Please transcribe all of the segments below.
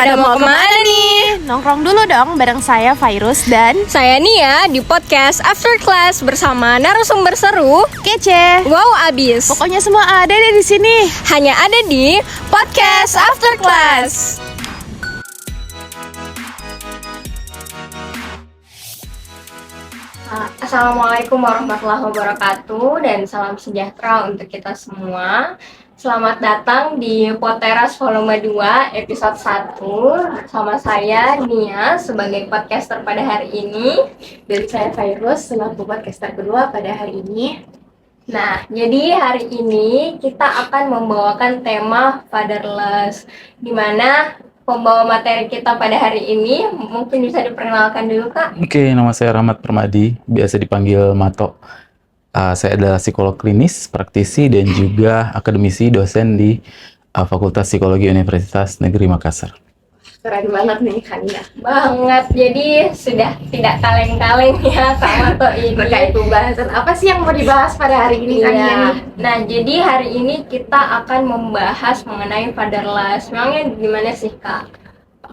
Pada mau kemana nih? Nongkrong dulu dong bareng saya Virus dan Saya Nia di podcast After Class bersama narasumber seru, Kece. wow abis. Pokoknya semua ada deh di sini. Hanya ada di podcast After Class. Assalamualaikum warahmatullahi wabarakatuh dan salam sejahtera untuk kita semua. Selamat datang di Poteras Volume 2 episode 1 bersama saya Nia sebagai podcaster pada hari ini Dan saya Virus selaku podcaster kedua pada hari ini. Nah, jadi hari ini kita akan membawakan tema fatherless, di mana pembawa materi kita pada hari ini mungkin bisa diperkenalkan dulu, Kak. Oke, nama saya Rahmat Permadi, biasa dipanggil Mato. Saya adalah psikolog klinis, praktisi, dan juga akademisi dosen di Fakultas Psikologi Universitas Negeri Makassar. Keren banget nih Kak Nia. Banget, jadi sudah tidak kaleng-kaleng ya Kak Mato ini. Terkait pembahasan apa sih yang mau dibahas pada hari ini Kak Nia Iya. nih? Nah, jadi hari ini kita akan membahas mengenai fatherless. Memangnya gimana sih, Kak?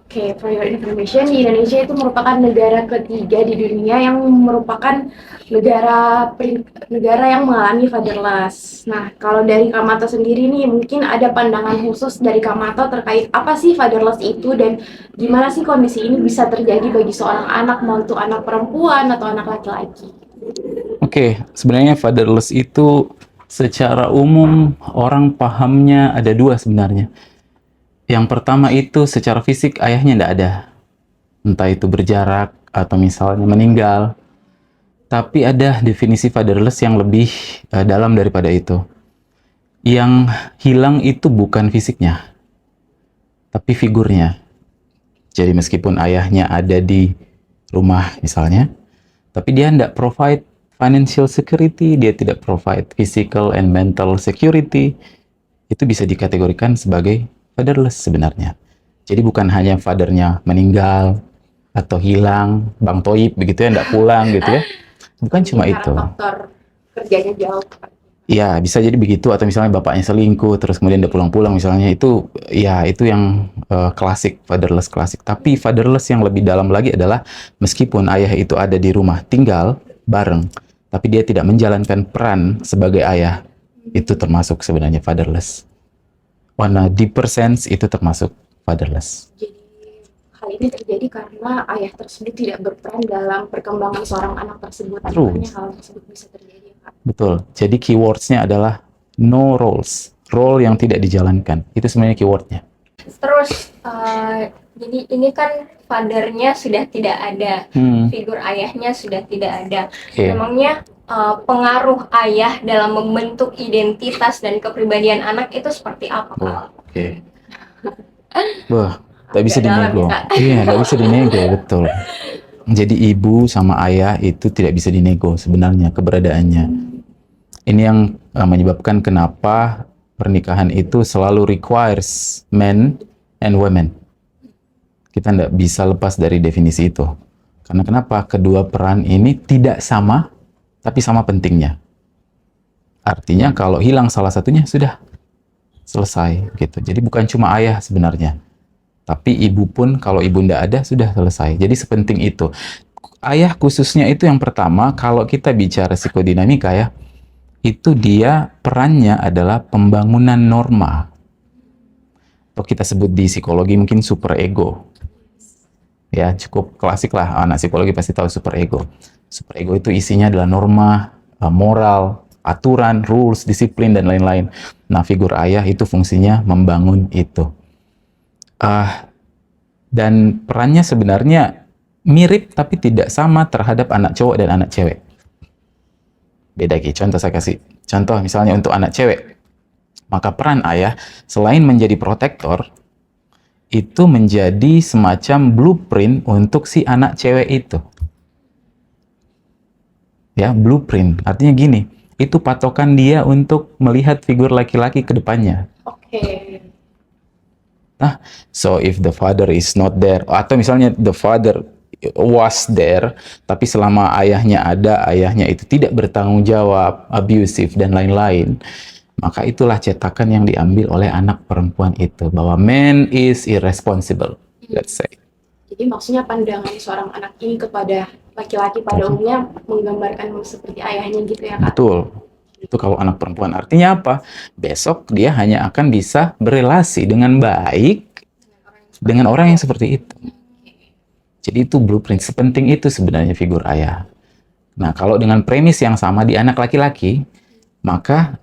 Oke, for your information, di Indonesia itu merupakan negara ketiga di dunia yang merupakan negara yang mengalami fatherless. Nah, kalau dari Kak Mato sendiri nih, mungkin ada pandangan khusus dari Kak Mato terkait apa sih fatherless itu dan gimana sih kondisi ini bisa terjadi bagi seorang anak, mau itu anak perempuan atau anak laki-laki? Oke, sebenarnya fatherless itu secara umum orang pahamnya ada dua sebenarnya. Yang pertama itu secara fisik ayahnya tidak ada. Entah itu berjarak atau misalnya meninggal. Tapi ada definisi fatherless yang lebih dalam daripada itu. Yang hilang itu bukan fisiknya, tapi figurnya. Jadi meskipun ayahnya ada di rumah misalnya, tapi dia tidak provide financial security, dia tidak provide physical and mental security, itu bisa dikategorikan sebagai fatherless sebenarnya. Jadi bukan hanya fathernya meninggal atau hilang, Bang Toib begitu ya, tidak pulang gitu ya. Bukan cuma itu. Faktor kerjanya jauh. Ya, bisa jadi begitu, atau misalnya bapaknya selingkuh terus kemudian dia pulang-pulang misalnya, itu ya itu yang klasik, fatherless klasik. Tapi fatherless yang lebih dalam lagi adalah meskipun ayah itu ada di rumah tinggal bareng, tapi dia tidak menjalankan peran sebagai ayah, itu termasuk sebenarnya fatherless. On a deeper sense itu termasuk fatherless. Jadi hal ini terjadi karena ayah tersebut tidak berperan dalam perkembangan seorang anak tersebut. True. Makanya hal tersebut bisa terjadi, Kak. Betul. Jadi keywords-nya adalah no roles, role yang tidak dijalankan. Itu sebenarnya keywordnya. Terus, jadi ini kan fathernya sudah tidak ada, figur ayahnya sudah tidak ada. Oke. Memangnya pengaruh ayah dalam membentuk identitas dan kepribadian anak itu seperti apa, Kak? Oke. Wah, tak bisa Agak dalam dinego. ya, Kak. Iya, tak bisa dinego, betul. Jadi ibu sama ayah itu tidak bisa dinego sebenarnya keberadaannya. Ini yang menyebabkan kenapa pernikahan itu selalu requires men and women. Kita tidak bisa lepas dari definisi itu. Karena kenapa? Kedua peran ini tidak sama, tapi sama pentingnya. Artinya kalau hilang salah satunya sudah selesai gitu. Jadi bukan cuma ayah sebenarnya, tapi ibu pun kalau ibu tidak ada sudah selesai. Jadi sepenting itu. Ayah khususnya itu yang pertama, kalau kita bicara psikodinamika ya, itu dia perannya adalah pembangunan norma. Atau kita sebut di psikologi mungkin super ego. Ya, cukup klasik lah, anak psikologi pasti tahu super ego. Super ego itu isinya adalah norma, moral, aturan, rules, disiplin, dan lain-lain. Nah, figur ayah itu fungsinya membangun itu. Dan perannya sebenarnya mirip tapi tidak sama terhadap anak cowok dan anak cewek. Beda Ki. Contoh saya kasih. Contoh misalnya untuk anak cewek. Maka peran ayah selain menjadi protektor, itu menjadi semacam blueprint untuk si anak cewek itu. Ya, blueprint. Artinya gini, itu patokan dia untuk melihat figur laki-laki ke depannya. Oke. Nah, so if the father is not there, atau misalnya the father was there, tapi selama ayahnya ada, ayahnya itu tidak bertanggung jawab, abusive, dan lain-lain, maka itulah cetakan yang diambil oleh anak perempuan itu, bahwa man is irresponsible. let's say. Jadi maksudnya pandangan seorang anak ini kepada laki-laki pada umumnya menggambarkan seperti ayahnya gitu ya Kak? Betul. Itu kalau anak perempuan. Artinya apa? Besok dia hanya akan bisa berelasi dengan baik dengan orang yang seperti itu. Jadi itu blueprint. Sepenting itu sebenarnya figur ayah. Nah, kalau dengan premis yang sama di anak laki-laki, maka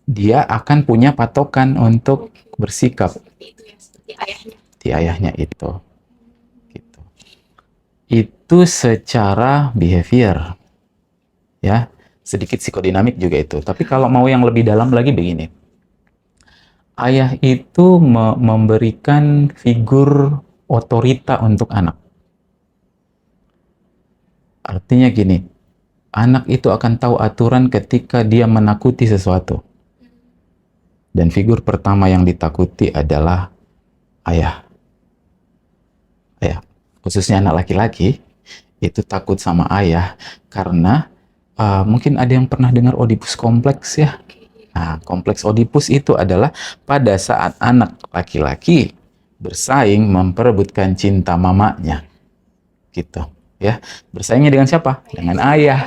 dia akan punya patokan untuk bersikap Seperti itu ya, seperti ayahnya. di ayahnya itu. Gitu. Itu secara behavior. Ya, sedikit psikodinamik juga itu. Tapi kalau mau yang lebih dalam lagi begini. Ayah itu memberikan figur otorita untuk anak. Artinya gini, anak itu akan tahu aturan ketika dia menakuti sesuatu. Dan figur pertama yang ditakuti adalah ayah. Ayah, khususnya anak laki-laki, itu takut sama ayah karena mungkin ada yang pernah dengar Oedipus kompleks ya. Nah, kompleks Oedipus itu adalah pada saat anak laki-laki bersaing memperebutkan cinta mamanya. Gitu, ya. Bersaingnya dengan siapa? Dengan ayah.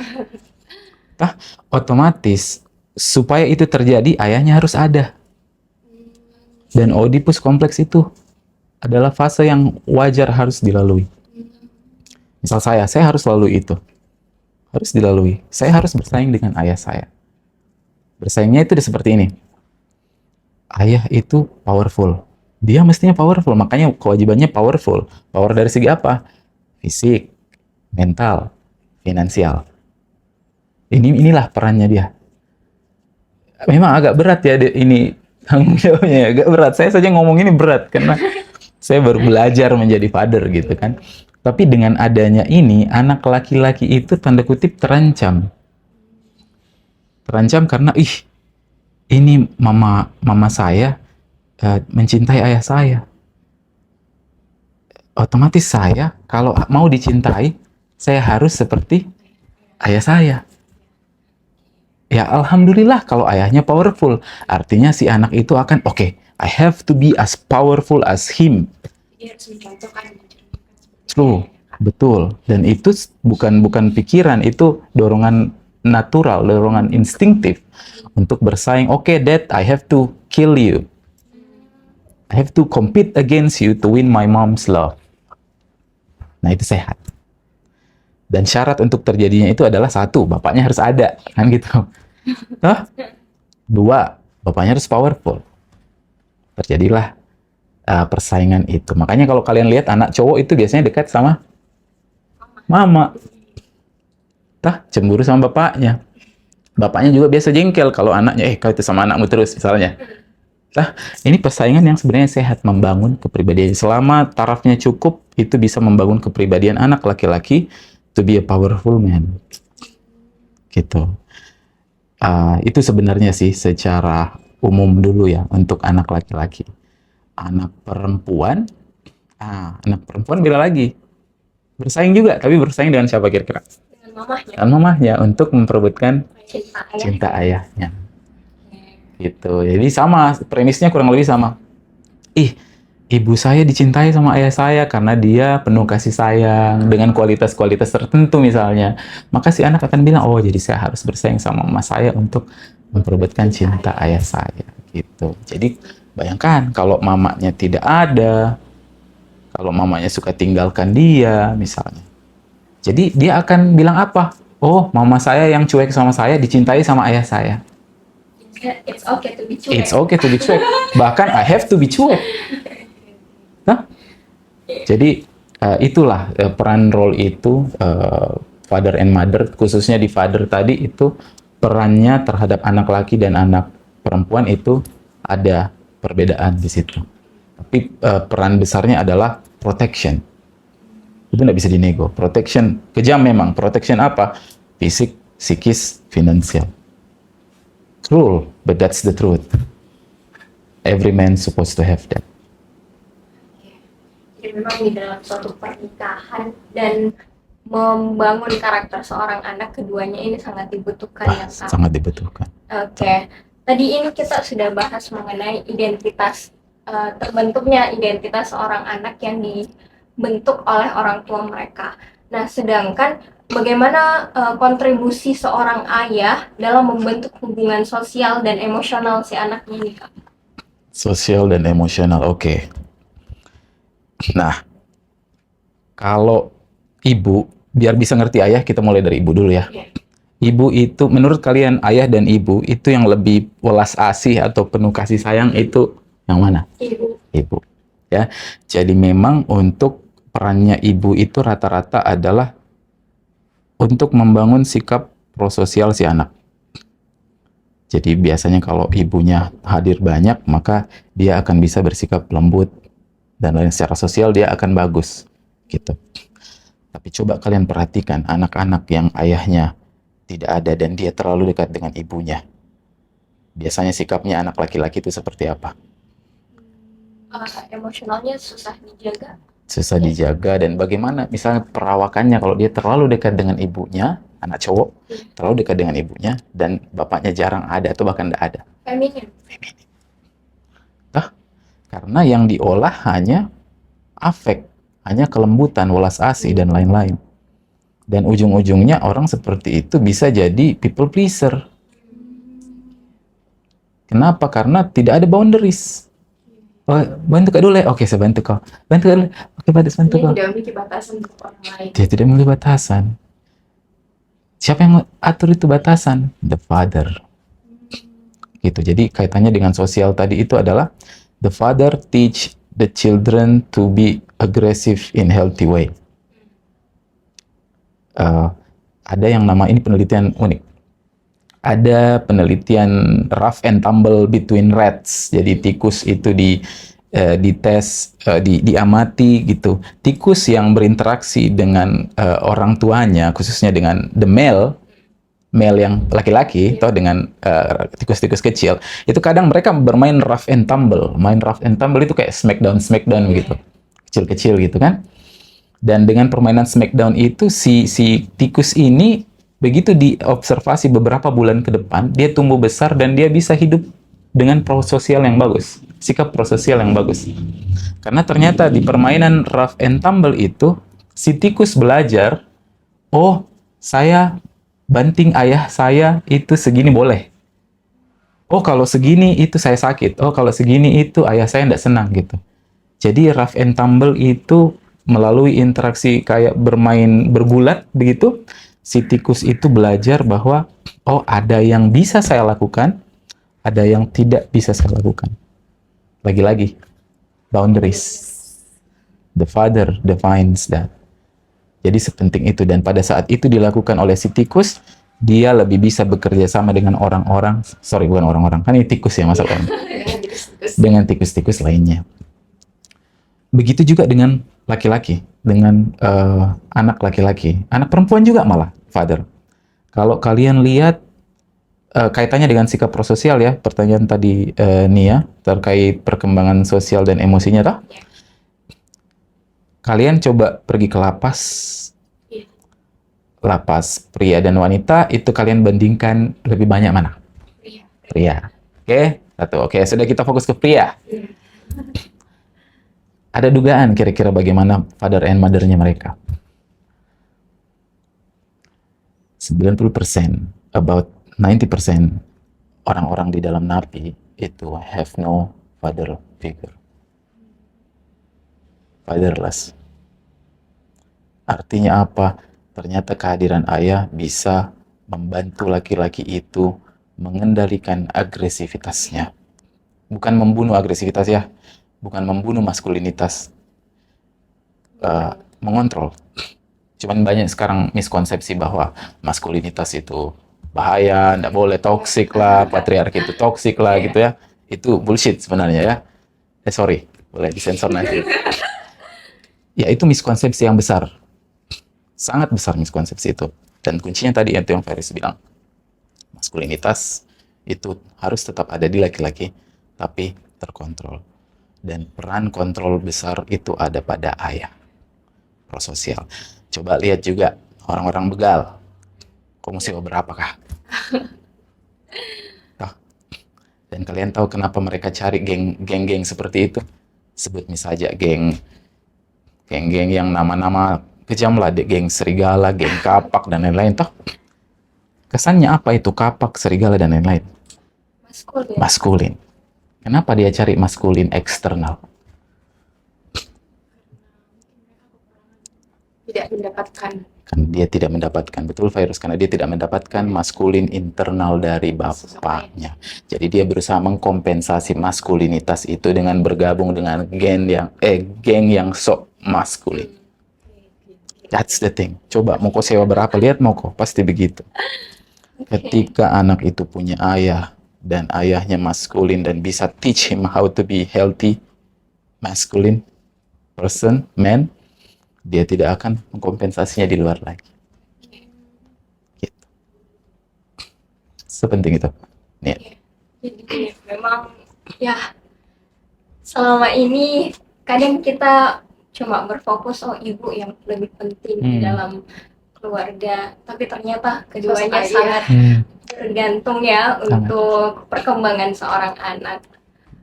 Nah, otomatis supaya itu terjadi ayahnya harus ada. Dan Oedipus kompleks itu adalah fase yang wajar harus dilalui. Misal saya harus lalui itu. Harus dilalui. Saya harus bersaing dengan ayah saya. Bersaingnya itu seperti ini. Ayah itu powerful. Dia mestinya powerful, makanya kewajibannya powerful. Power dari segi apa? Fisik, mental, finansial. Inilah perannya dia. Memang agak berat ya ini tanggung jawabnya, agak berat. Saya saja ngomong ini berat karena saya baru belajar menjadi father gitu kan. Tapi dengan adanya ini, anak laki-laki itu tanda kutip terancam. Terancam karena ini mama saya mencintai ayah saya. Otomatis saya kalau mau dicintai, saya harus seperti ayah saya. Ya alhamdulillah kalau ayahnya powerful. Artinya si anak itu akan I have to be as powerful as him. Dia harus mencontohkan. True, betul. Dan itu bukan pikiran, itu dorongan natural, dorongan instinktif untuk bersaing. Dad, I have to kill you. I have to compete against you to win my mom's love. Nah, itu sehat. Dan syarat untuk terjadinya itu adalah 1, bapaknya harus ada, kan gitu. 2, bapaknya harus powerful. Terjadilah persaingan itu. Makanya kalau kalian lihat anak cowok itu biasanya dekat sama mama. Cemburu sama bapaknya. Bapaknya juga biasa jengkel kalau anaknya, kau itu sama anakmu terus misalnya. Ini persaingan yang sebenarnya sehat, membangun kepribadian. Selama tarafnya cukup, itu bisa membangun kepribadian anak laki-laki to be a powerful man. Gitu. Itu sebenarnya sih secara umum dulu ya untuk anak laki-laki. Anak perempuan bila lagi bersaing juga, tapi bersaing dengan siapa kira-kira? Dengan mamahnya. Dengan mamahnya untuk memperebutkan Cinta cinta ayahnya. Gitu. Jadi sama, premisnya kurang lebih sama. Ibu saya dicintai sama ayah saya karena dia penuh kasih sayang dengan kualitas-kualitas tertentu misalnya. Maka si anak akan bilang, jadi saya harus bersaing sama mama saya untuk memperebutkan cinta ayah saya. Gitu. Jadi bayangkan kalau mamanya tidak ada, kalau mamanya suka tinggalkan dia misalnya. Jadi dia akan bilang apa? Mama saya yang cuek sama saya dicintai sama ayah saya. It's okay to be cuek. It's okay to be cuek. Bahkan I have to be cuek. Jadi itulah peran role itu, father and mother, khususnya di father tadi itu perannya terhadap anak laki dan anak perempuan itu ada perbedaan di situ. Tapi peran besarnya adalah protection. Itu nggak bisa dinego. Protection, kejam memang. Protection apa? Fisik, psikis, finansial. Cruel, but that's the truth. Every man supposed to have that. Jadi memang di dalam suatu pernikahan dan membangun karakter seorang anak, keduanya ini sangat dibutuhkan ya Kak. Sangat dibutuhkan. Oke. Tadi ini kita sudah bahas mengenai identitas terbentuknya identitas seorang anak yang dibentuk oleh orang tua mereka. Nah, sedangkan bagaimana kontribusi seorang ayah dalam membentuk hubungan sosial dan emosional si anaknya ini, Kak? Sosial dan emosional, oke. Nah, kalau ibu, biar bisa ngerti ayah, kita mulai dari ibu dulu ya. Iya. Ibu itu, menurut kalian ayah dan ibu itu yang lebih welas asih atau penuh kasih sayang itu yang mana? Ibu. Ibu. Ya, jadi memang untuk perannya ibu itu rata-rata adalah untuk membangun sikap prososial si anak. Jadi biasanya kalau ibunya hadir banyak, maka dia akan bisa bersikap lembut dan lain secara sosial dia akan bagus gitu. Tapi coba kalian perhatikan anak-anak yang ayahnya tidak ada dan dia terlalu dekat dengan ibunya. Biasanya sikapnya anak laki-laki itu seperti apa? Emosionalnya susah dijaga. Susah dijaga, dan bagaimana misalnya perawakannya kalau dia terlalu dekat dengan ibunya, anak cowok terlalu dekat dengan ibunya dan bapaknya jarang ada atau bahkan tidak ada. Feminim. Karena yang diolah hanya afek, hanya kelembutan, welas asih dan lain-lain. Dan ujung-ujungnya orang seperti itu bisa jadi people pleaser. Kenapa? Karena tidak ada boundaries. Oh, bantu kak dulu ya? Oke, saya bantu kau. Bantu kak dulu. Oke, bantu Dia kau. tidak memiliki batasan untuk orang lain. Dia tidak memiliki batasan. Siapa yang atur itu batasan? The father. Gitu. Jadi kaitannya dengan sosial tadi itu adalah the father teach the children to be aggressive in healthy way. Ada yang nama ini penelitian unik. Ada penelitian rough and tumble between rats. Jadi tikus itu dites, diamati gitu. Tikus yang berinteraksi dengan orang tuanya, khususnya dengan the male yang laki-laki, atau dengan tikus-tikus kecil, itu kadang mereka bermain rough and tumble. Main rough and tumble itu kayak smackdown begitu, kecil-kecil gitu kan. Dan dengan permainan smackdown itu si tikus ini begitu diobservasi beberapa bulan ke depan, dia tumbuh besar dan dia bisa hidup dengan prososial yang bagus, sikap prososial yang bagus. Karena ternyata di permainan rough and tumble itu, si tikus belajar, oh saya banting ayah saya itu segini boleh. Oh kalau segini itu saya sakit. Oh kalau segini itu ayah saya tidak senang gitu. Jadi rough and tumble itu melalui interaksi kayak bermain bergulat begitu, si tikus itu belajar bahwa oh ada yang bisa saya lakukan, ada yang tidak bisa saya lakukan. Lagi-lagi, boundaries. The father defines that. Jadi sepenting itu, dan pada saat itu dilakukan oleh si tikus, dia lebih bisa bekerja sama dengan orang-orang, bukan orang-orang, kan ini tikus ya masa orang. Dengan tikus-tikus lainnya. Begitu juga dengan laki-laki, dengan anak laki-laki, anak perempuan juga malah, father. Kalau kalian lihat kaitannya dengan sikap prososial ya, pertanyaan tadi Nia terkait perkembangan sosial dan emosinya toh. Kalian coba pergi ke lapas, lapas pria dan wanita, itu kalian bandingkan lebih banyak mana? Pria. Oke, satu. Oke, sudah kita fokus ke pria. Ada dugaan kira-kira bagaimana father and mother-nya mereka? 90%, about 90% orang-orang di dalam napi itu have no father figure. Fatherless. Artinya apa? Ternyata kehadiran ayah bisa membantu laki-laki itu mengendalikan agresivitasnya. Bukan membunuh agresivitas ya, bukan membunuh maskulinitas, mengontrol. Cuman banyak sekarang miskonsepsi bahwa maskulinitas itu bahaya, tidak boleh, toksik lah, patriarki itu toksik lah gitu ya. Itu bullshit sebenarnya ya. Sorry, boleh disensor nanti. Ya itu miskonsepsi yang besar. Sangat besar miskonsepsi itu. Dan kuncinya tadi itu yang Feris bilang. Maskulinitas itu harus tetap ada di laki-laki, tapi terkontrol. Dan peran kontrol besar itu ada pada ayah. Prososial. Coba lihat juga orang-orang begal. Kok mesti berapa kah? Dan kalian tahu kenapa mereka cari geng-geng seperti itu? Sebut misalnya geng-geng yang nama-nama kejam lah, geng serigala, geng kapak, dan lain-lain. Toh, kesannya apa itu kapak, serigala, dan lain-lain? Maskulin. Maskulin. Kenapa dia cari maskulin eksternal? Tidak mendapatkan. Kan dia tidak mendapatkan, betul virus, karena dia tidak mendapatkan maskulin internal dari bapaknya. Jadi dia berusaha mengkompensasi maskulinitas itu dengan bergabung dengan geng yang sok maskulin. That's the thing. Coba Moko sewa berapa, lihat Moko, pasti begitu. Ketika anak itu punya ayah dan ayahnya maskulin dan bisa teach him how to be healthy masculine person, man, dia tidak akan mengkompensasinya di luar lagi. Gitu. Sepenting itu. Nih. Jadi memang ya selama ini kadang kita cuma berfokus ibu yang lebih penting di dalam keluarga, tapi ternyata keduanya sangat bergantung ya untuk perkembangan seorang anak.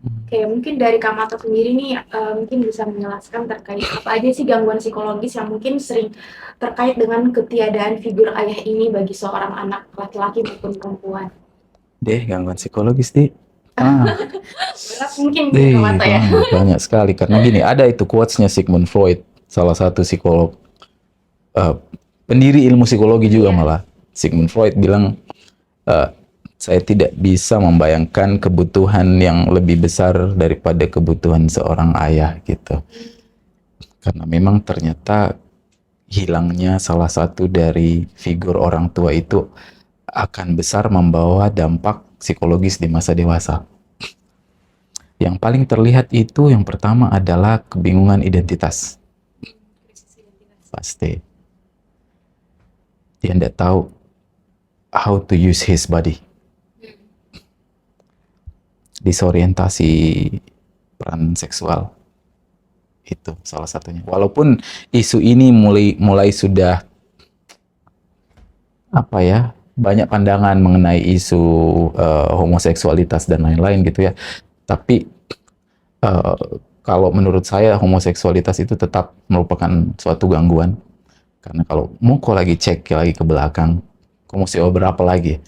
Oke, mungkin dari Kak Mato sendiri nih, mungkin bisa menjelaskan terkait apa aja sih gangguan psikologis yang mungkin sering terkait dengan ketiadaan figur ayah ini bagi seorang anak laki-laki maupun perempuan. Gangguan psikologis, Berat mungkin Kak Mato ya. Banyak sekali, karena gini, ada itu quotes-nya Sigmund Freud, salah satu psikolog, pendiri ilmu psikologi juga malah. Sigmund Freud bilang, saya tidak bisa membayangkan kebutuhan yang lebih besar daripada kebutuhan seorang ayah gitu. Karena memang ternyata hilangnya salah satu dari figur orang tua itu akan besar membawa dampak psikologis di masa dewasa. Yang paling terlihat itu yang pertama adalah kebingungan identitas. Pasti. Dia tidak tahu how to use his body. Disorientasi peran seksual itu salah satunya. Walaupun isu ini mulai sudah banyak pandangan mengenai isu homoseksualitas dan lain-lain gitu ya. Tapi kalau menurut saya homoseksualitas itu tetap merupakan suatu gangguan, karena kalau mau lagi cek lagi ke belakang, kamu mesti berapa lagi?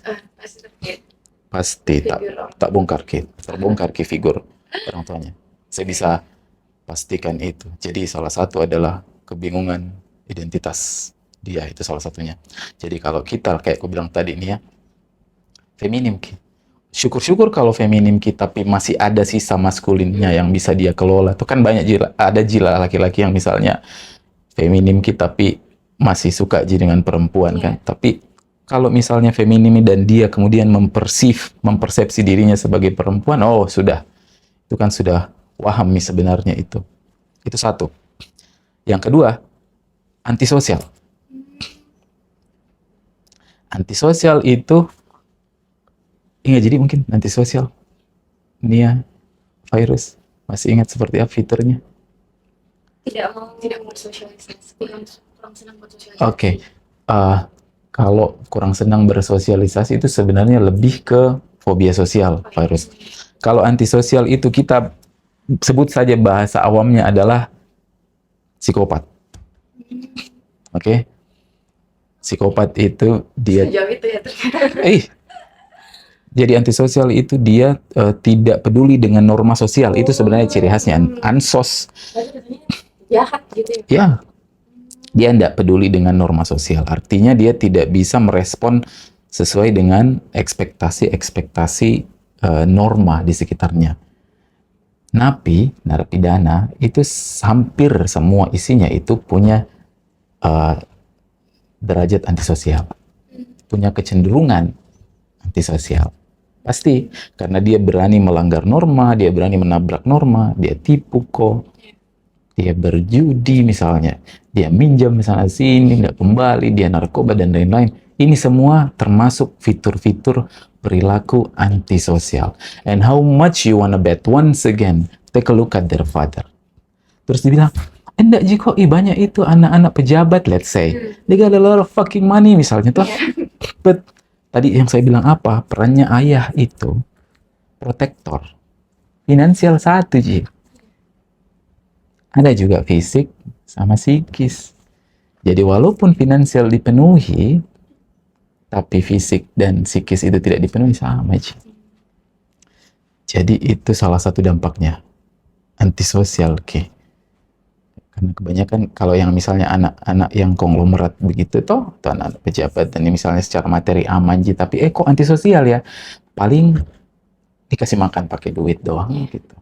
Pasti tak terbongkar ke figur orang tuanya. Saya bisa pastikan itu. Jadi salah satu adalah kebingungan identitas dia, itu salah satunya. Jadi kalau kita kayak aku bilang tadi nih ya, feminim ki. Syukur-syukur kalau feminim kita tapi masih ada sisa maskulinnya yang bisa dia kelola. Itu kan banyak jila laki-laki yang misalnya feminim ki tapi masih suka dengan perempuan kan. Tapi kalau misalnya feminim dan dia kemudian mempersepsi dirinya sebagai perempuan, sudah. Itu kan sudah waham sebenarnya itu. Itu satu. Yang kedua, antisosial. Antisosial itu, jadi mungkin antisosial. Nia, virus, masih ingat seperti apa fiturnya? Tidak mau bersosialisasi, kurang senang bersosialisasi. Oke. Kalau kurang senang bersosialisasi itu sebenarnya lebih ke fobia sosial, virus. Kalau antisosial itu kita sebut saja bahasa awamnya adalah psikopat. Oke? Psikopat itu dia... Sejauh itu ya ternyata. Jadi antisosial itu dia tidak peduli dengan norma sosial. Itu sebenarnya ciri khasnya. Ansos. Jahat gitu ya? Ya. Dia tidak peduli dengan norma sosial. Artinya dia tidak bisa merespon sesuai dengan ekspektasi norma di sekitarnya. Napi, narapidana, itu hampir semua isinya itu punya derajat antisosial. Punya kecenderungan antisosial. Pasti, karena dia berani melanggar norma, dia berani menabrak norma, dia tipu kok. Dia berjudi misalnya, dia minjam misalnya sini, nggak kembali, dia narkoba dan lain-lain. Ini semua termasuk fitur-fitur perilaku antisosial. And how much you wanna bet? Once again, take a look at their father. Terus dibilang, enggak Jiko, banyak itu anak-anak pejabat, let's say. They got a lot of fucking money misalnya tuh. But tadi yang saya bilang apa? Perannya ayah itu protektor. Finansial satu, Ji. Ada juga fisik sama psikis. Jadi walaupun finansial dipenuhi, tapi fisik dan psikis itu tidak dipenuhi, sama, Ji. Jadi itu salah satu dampaknya. Antisosial, oke. Karena kebanyakan kalau yang misalnya anak-anak yang konglomerat begitu toh, atau anak pejabat dan misalnya secara materi aman, Ji, tapi kok antisosial ya? Paling dikasih makan pakai duit doang gitu.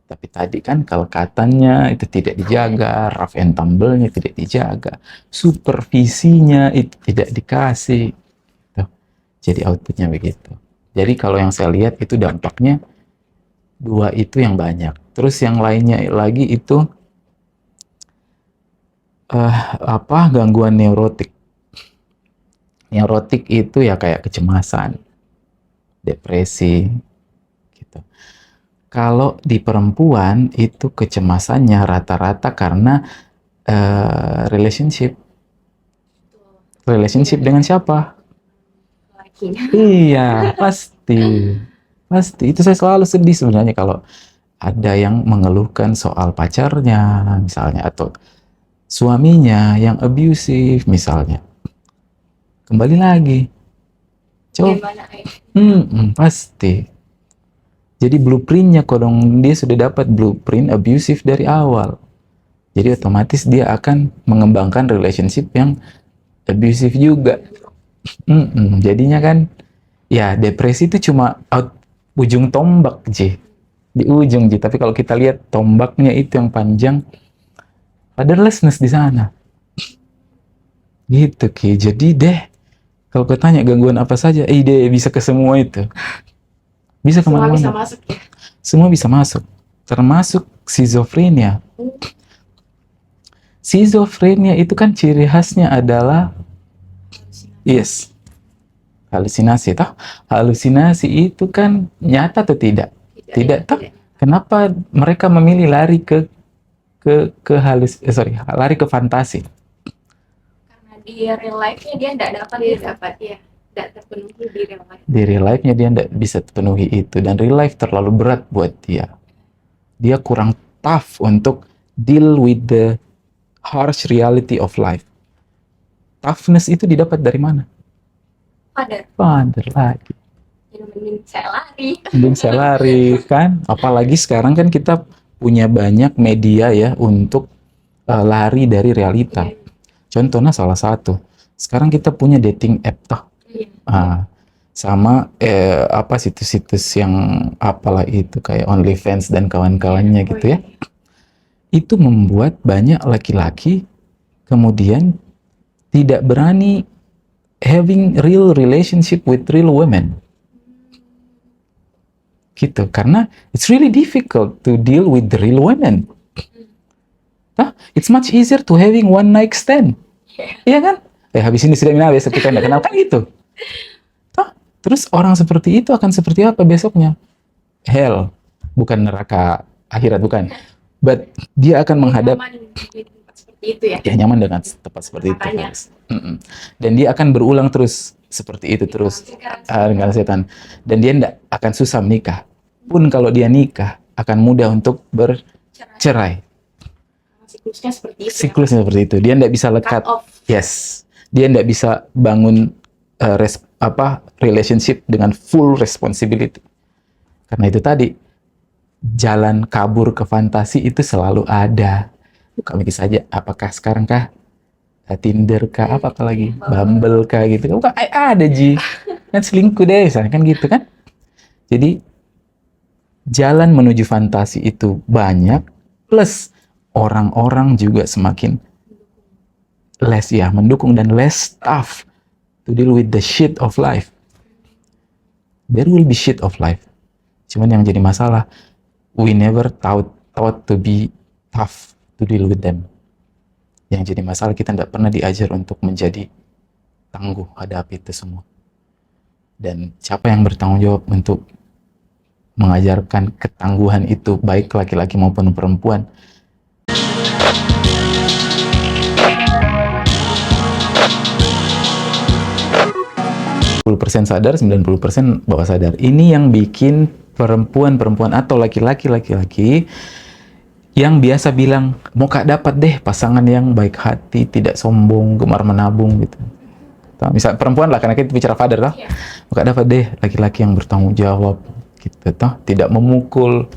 Tapi tadi kan kelekatannya itu tidak dijaga, rough and tumble-nya tidak dijaga, supervisinya itu tidak dikasih. Gitu. Jadi outputnya begitu. Jadi kalau yang saya lihat itu dampaknya dua itu yang banyak. Terus yang lainnya lagi itu gangguan neurotik. Neurotik itu ya kayak kecemasan, depresi, gitu. Kalau di perempuan itu kecemasannya rata-rata karena relationship dengan siapa? Iya, pasti. Itu saya selalu sedih sebenarnya kalau ada yang mengeluhkan soal pacarnya misalnya atau suaminya yang abusive misalnya. Kembali lagi. Coba. Pasti. Jadi blueprintnya kodong dia sudah dapat blueprint abusive dari awal. Jadi otomatis dia akan mengembangkan relationship yang abusive juga. Jadinya kan ya depresi itu cuma ujung tombak, Ji. Di ujung, Ji. Tapi kalau kita lihat tombaknya itu yang panjang, fatherlessness di sana. Gitu, Ki. Jadi deh, kalau kau tanya gangguan apa saja, deh bisa ke semua itu. Bisa kemana-mana. Semua bisa masuk ya? Semua bisa masuk. Termasuk schizophrenia. Schizophrenia itu kan ciri khasnya adalah halusinasi toh. Halusinasi itu kan nyata atau tidak? Tidak toh. Kenapa mereka memilih lari lari ke fantasi? Karena di real life-nya dia tidak dapat ya. Tidak terpenuhi di real life. Di real life-nya dia tidak bisa terpenuhi itu, dan real life terlalu berat buat dia. Dia kurang tough untuk deal with the harsh reality of life. Toughness itu didapat dari mana? Father lagi. Jadi mending saya lari kan. Apalagi sekarang kan kita punya banyak media ya untuk lari dari realita. Contohnya salah satu. Sekarang kita punya dating app toh. Sama situs-situs yang apalah itu kayak OnlyFans dan kawan-kawannya gitu ya. Itu membuat banyak laki-laki kemudian tidak berani having real relationship with real women. Gitu, karena it's really difficult to deal with the real women. It's much easier to having one night stand. Iya kan? Habis ini sudah minat, besok kita tidak kenal kan gitu. Terus orang seperti itu akan seperti apa besoknya? Hell, bukan neraka akhirat, bukan. But dia akan menghadap seperti itu ya. Ya, nyaman dengan tempat seperti itu. Dan dia akan berulang terus seperti itu terus dengan setan. Dan dia tidak akan susah menikah. Pun kalau dia nikah akan mudah untuk bercerai. Siklusnya seperti itu. Siklusnya seperti itu. Dia tidak bisa lekat. Yes. Dia tidak bisa bangun relationship dengan full responsibility. Karena itu tadi jalan kabur ke fantasi itu selalu ada. Buka mikir saja, apakah sekarang kah Tinder kah, apakah lagi Bumble kah gitu. Bukan ada Ji. Kan selingkuh deh misalnya kan gitu kan. Jadi jalan menuju fantasi itu banyak, plus orang-orang juga semakin mendukung dan less tough to deal with the shit of life. There will be shit of life. Cuman yang jadi masalah, we never taught to be tough to deal with them. Yang jadi masalah, kita tidak pernah diajar untuk menjadi tangguh hadapi itu semua. Dan siapa yang bertanggung jawab untuk mengajarkan ketangguhan itu, baik laki-laki maupun perempuan? % sadar, 90% bawah sadar. Ini yang bikin perempuan atau laki-laki yang biasa bilang mau Kak dapat deh pasangan yang baik hati, tidak sombong, gemar menabung gitu. Misal perempuan lah, karena kita bicara father toh. Mau Kak dapat deh laki-laki yang bertanggung jawab gitu toh, tidak memukul,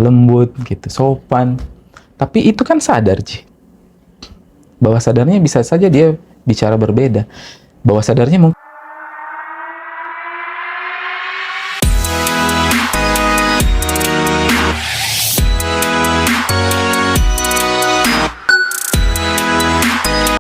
lembut gitu, sopan. Tapi itu kan sadar, Ci. Bawah sadarnya bisa saja dia bicara berbeda. Bawah sadarnya mungkin